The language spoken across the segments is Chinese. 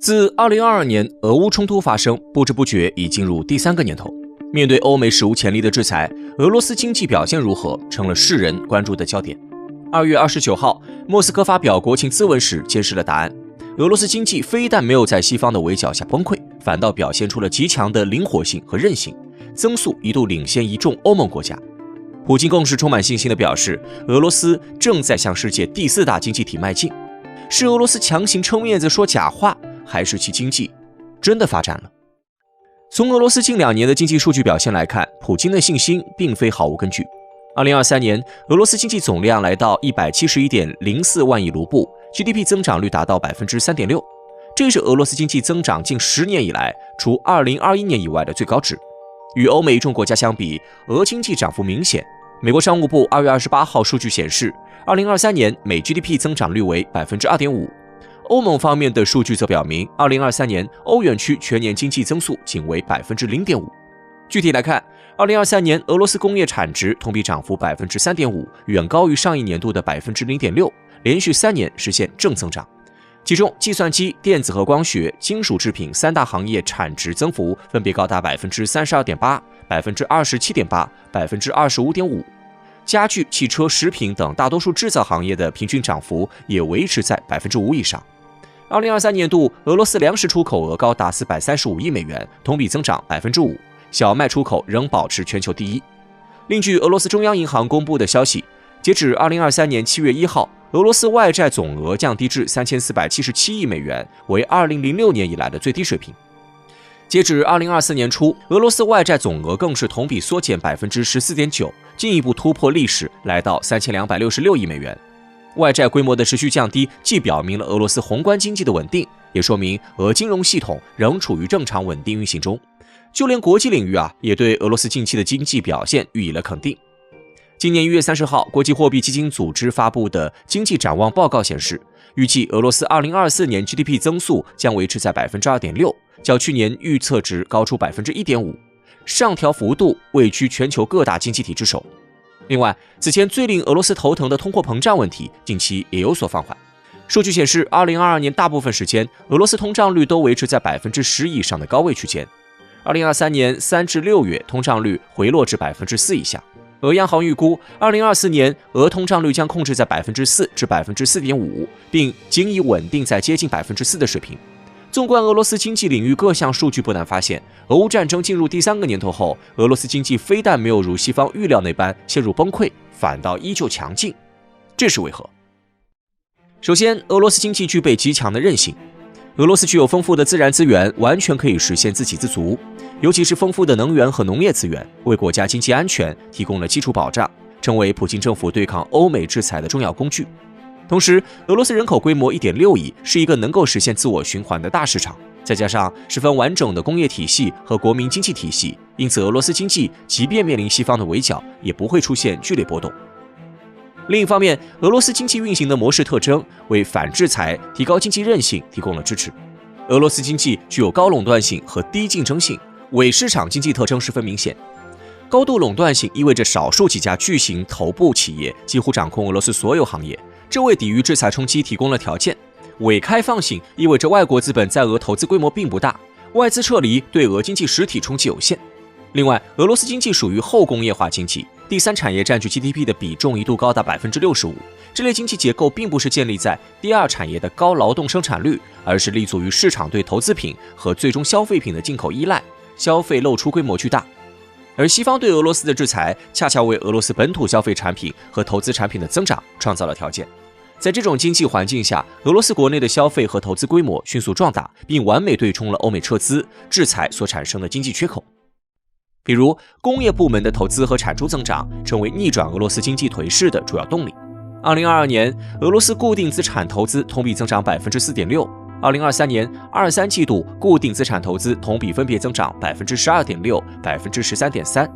自2022年俄乌冲突发生，不知不觉已进入第3个年头。面对欧美史无前例的制裁，俄罗斯经济表现如何，成了世人关注的焦点。2月29号，莫斯科发表国情咨文时揭示了答案：俄罗斯经济非但没有在西方的围剿下崩溃，反倒表现出了极强的灵活性和韧性，增速一度领先一众欧盟国家。普京更是充满信心地表示，俄罗斯正在向世界第4大经济体迈进。是俄罗斯强行撑面子说假话，还是其经济真的发展了？从俄罗斯近2年的经济数据表现来看，普京的信心并非毫无根据。2023年，俄罗斯经济总量来到171.04万亿卢布， GDP 增长率达到 3.6%， 这是俄罗斯经济增长近10年以来除2021年以外的最高值。与欧美一众国家相比，俄经济涨幅明显。美国商务部2月28号数据显示，2023年美 GDP 增长率为 2.5%。欧盟方面的数据则表明，2023年欧元区全年经济增速仅为 0.5%。具体来看，2023年俄罗斯工业产值同比涨幅 3.5%， 远高于上一年度的 0.6%， 连续3年实现正增长。其中，计算机、电子和光学、金属制品3大行业产值增幅分别高达 32.8%、27.8%、25.5%。家具、汽车、食品等大多数制造行业的平均涨幅也维持在 5% 以上。2023年度，俄罗斯粮食出口额高达435亿美元，同比增长 5%， 小麦出口仍保持全球第一。另据俄罗斯中央银行公布的消息，截止2023年7月1号，俄罗斯外债总额降低至3477亿美元，为2006年以来的最低水平。截止2024年初，俄罗斯外债总额更是同比缩减 14.9%， 进一步突破历史，来到3266亿美元。外债规模的持续降低，既表明了俄罗斯宏观经济的稳定，也说明俄金融系统仍处于正常稳定运行中。就连国际领域也对俄罗斯近期的经济表现予以了肯定。今年1月30号，国际货币基金组织发布的经济展望报告显示，预计俄罗斯2024年 GDP 增速将维持在 2.6%， 较去年预测值高出 1.5%， 上调幅度位居全球各大经济体之首。另外，此前最令俄罗斯头疼的通货膨胀问题，近期也有所放缓。数据显示，2022年大部分时间，俄罗斯通胀率都维持在 10% 以上的高位区间。2023年3至6月，通胀率回落至 4% 以下。俄央行预估，2024年俄通胀率将控制在 4% 至 4.5%， 并仅以稳定在接近 4% 的水平。纵观俄罗斯经济领域各项数据，不难发现，俄乌战争进入第3个年头后，俄罗斯经济非但没有如西方预料那般陷入崩溃，反倒依旧强劲。这是为何？首先，俄罗斯经济具备极强的韧性。俄罗斯具有丰富的自然资源，完全可以实现自给自足，尤其是丰富的能源和农业资源，为国家经济安全提供了基础保障，成为普京政府对抗欧美制裁的重要工具。同时，俄罗斯人口规模 1.6 亿，是一个能够实现自我循环的大市场，再加上十分完整的工业体系和国民经济体系，因此俄罗斯经济即便面临西方的围剿，也不会出现剧烈波动。另一方面，俄罗斯经济运行的模式特征为反制裁、提高经济韧性提供了支持。俄罗斯经济具有高垄断性和低竞争性，伪市场经济特征十分明显。高度垄断性意味着少数几家巨型头部企业几乎掌控俄罗斯所有行业，这为抵御制裁冲击提供了条件。伪开放性意味着外国资本在俄投资规模并不大，外资撤离对俄经济实体冲击有限。另外，俄罗斯经济属于后工业化经济，第3产业占据 GDP 的比重一度高达 65%。这类经济结构并不是建立在第2产业的高劳动生产率，而是立足于市场对投资品和最终消费品的进口依赖，消费露出规模巨大。而西方对俄罗斯的制裁，恰恰为俄罗斯本土消费产品和投资产品的增长创造了条件。在这种经济环境下，俄罗斯国内的消费和投资规模迅速壮大，并完美对冲了欧美撤资、制裁所产生的经济缺口。比如，工业部门的投资和产出增长成为逆转俄罗斯经济颓势的主要动力。2022年，俄罗斯固定资产投资同比增长 4.6%。2023年23季度固定资产投资同比分别增长 12.6%、13.3%。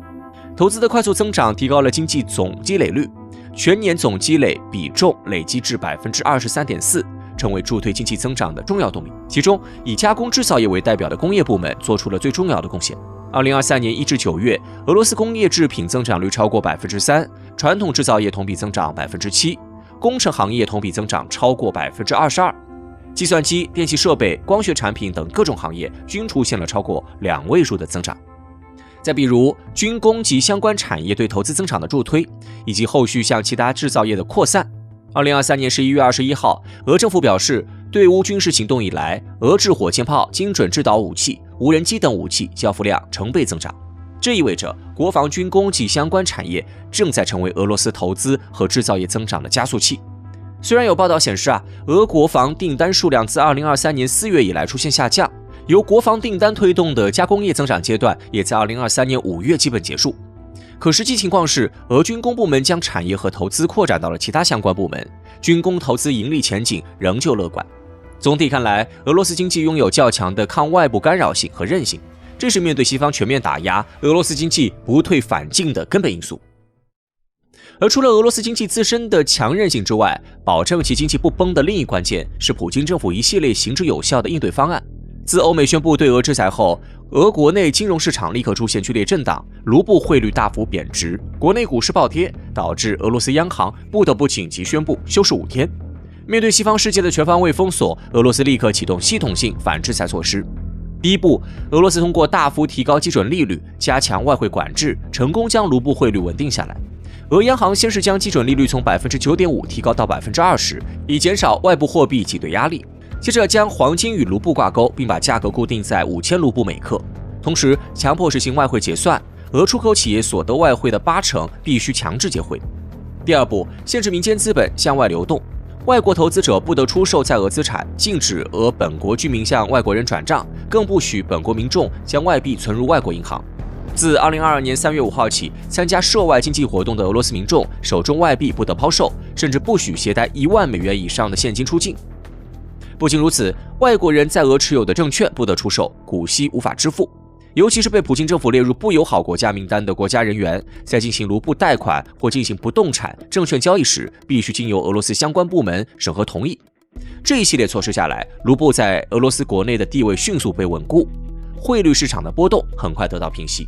投资的快速增长提高了经济总积累率，全年总积累比重累积至 23.4%， 成为助推经济增长的重要动力。其中，以加工制造业为代表的工业部门做出了最重要的贡献。2023年1至9月，俄罗斯工业制品增长率超过 3%， 传统制造业同比增长 7%， 工程行业同比增长超过 22%。计算机、电气设备、光学产品等各种行业均出现了超过2位数的增长。再比如军工及相关产业对投资增长的助推，以及后续向其他制造业的扩散。2023年11月21号，俄政府表示，对乌军事行动以来，俄制火箭炮、精准制导武器、无人机等武器交付量成倍增长。这意味着国防军工及相关产业正在成为俄罗斯投资和制造业增长的加速器。虽然有报道显示俄国防订单数量自2023年4月以来出现下降，由国防订单推动的加工业增长阶段也在2023年5月基本结束。可实际情况是，俄军工部门将产业和投资扩展到了其他相关部门，军工投资盈利前景仍旧乐观。总体看来，俄罗斯经济拥有较强的抗外部干扰性和韧性，这是面对西方全面打压，俄罗斯经济不退反进的根本因素。而除了俄罗斯经济自身的强韧性之外，保证其经济不崩的另一关键是普京政府一系列行之有效的应对方案。自欧美宣布对俄制裁后，俄国内金融市场立刻出现剧烈震荡，卢布汇率大幅贬值，国内股市暴跌，导致俄罗斯央行不得不紧急宣布休市5天。面对西方世界的全方位封锁，俄罗斯立刻启动系统性反制裁措施。第一步，俄罗斯通过大幅提高基准利率，加强外汇管制，成功将卢布汇率稳定下来。俄央行先是将基准利率从 9.5% 提高到 20%， 以减少外部货币挤兑压力。接着将黄金与卢布挂钩，并把价格固定在5000卢布每克，同时强迫实行外汇结算，俄出口企业所得外汇的80%必须强制结汇。第二步，限制民间资本向外流动，外国投资者不得出售在俄资产，禁止俄本国居民向外国人转账，更不许本国民众将外币存入外国银行。自2022年3月5号起，参加涉外经济活动的俄罗斯民众手中外币不得抛售，甚至不许携带1万美元以上的现金出境。不仅如此，外国人在俄持有的证券不得出售，股息无法支付。尤其是被普京政府列入不友好国家名单的国家人员，在进行卢布贷款或进行不动产证券交易时，必须经由俄罗斯相关部门审核同意。这一系列措施下来，卢布在俄罗斯国内的地位迅速被稳固，汇率市场的波动很快得到平息。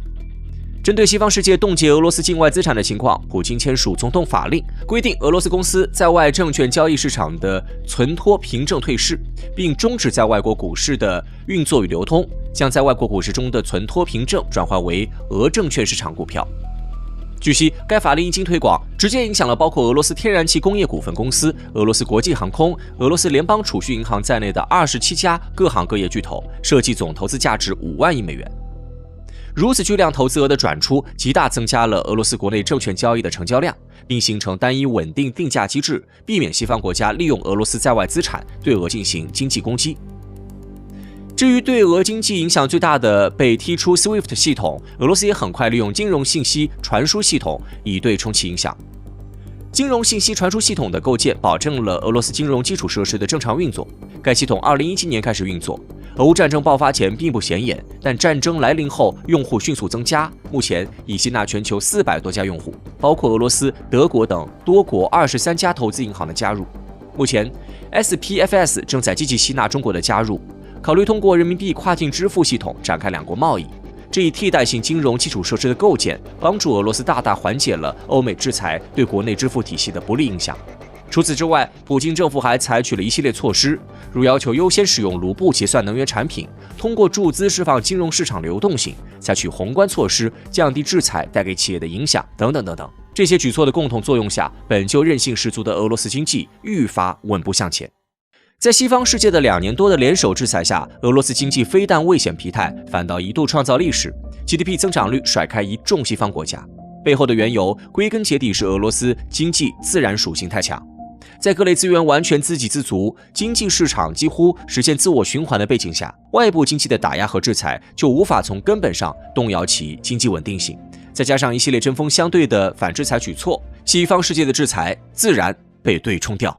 针对西方世界冻结俄罗斯境外资产的情况，普京签署总统法令，规定俄罗斯公司在外证券交易市场的存托凭证退市，并终止在外国股市的运作与流通，将在外国股市中的存托凭证转换为俄证券市场股票。据悉，该法令一经推广，直接影响了包括俄罗斯天然气工业股份公司、俄罗斯国际航空、俄罗斯联邦储蓄银行在内的27家各行各业巨头，涉及总投资价值5万亿美元。如此巨量投资额的转出，极大增加了俄罗斯国内证券交易的成交量，并形成单一稳定定价机制，避免西方国家利用俄罗斯在外资产对俄进行经济攻击。至于对俄经济影响最大的被踢出 SWIFT 系统，俄罗斯也很快利用金融信息传输系统以对冲其影响。金融信息传输系统的构建保证了俄罗斯金融基础设施的正常运作。该系统2017年开始运作。俄乌战争爆发前并不显眼，但战争来临后，用户迅速增加，目前已吸纳全球400多家用户，包括俄罗斯、德国等多国23家投资银行的加入。目前 SPFS 正在积极吸纳中国的加入，考虑通过人民币跨境支付系统展开两国贸易。这一替代性金融基础设施的构建，帮助俄罗斯大大缓解了欧美制裁对国内支付体系的不利影响。除此之外，普京政府还采取了一系列措施，如要求优先使用卢布结算能源产品，通过注资释放金融市场流动性，采取宏观措施降低制裁带给企业的影响，等等等等。这些举措的共同作用下，本就韧性十足的俄罗斯经济愈发稳步向前。在西方世界的2年多的联手制裁下，俄罗斯经济非但未显疲态，反倒一度创造历史 ，GDP 增长率甩开一众西方国家。背后的缘由，归根结底是俄罗斯经济自然属性太强。在各类资源完全自给自足，经济市场几乎实现自我循环的背景下，外部经济的打压和制裁就无法从根本上动摇其经济稳定性。再加上一系列针锋相对的反制裁举措，西方世界的制裁自然被对冲掉。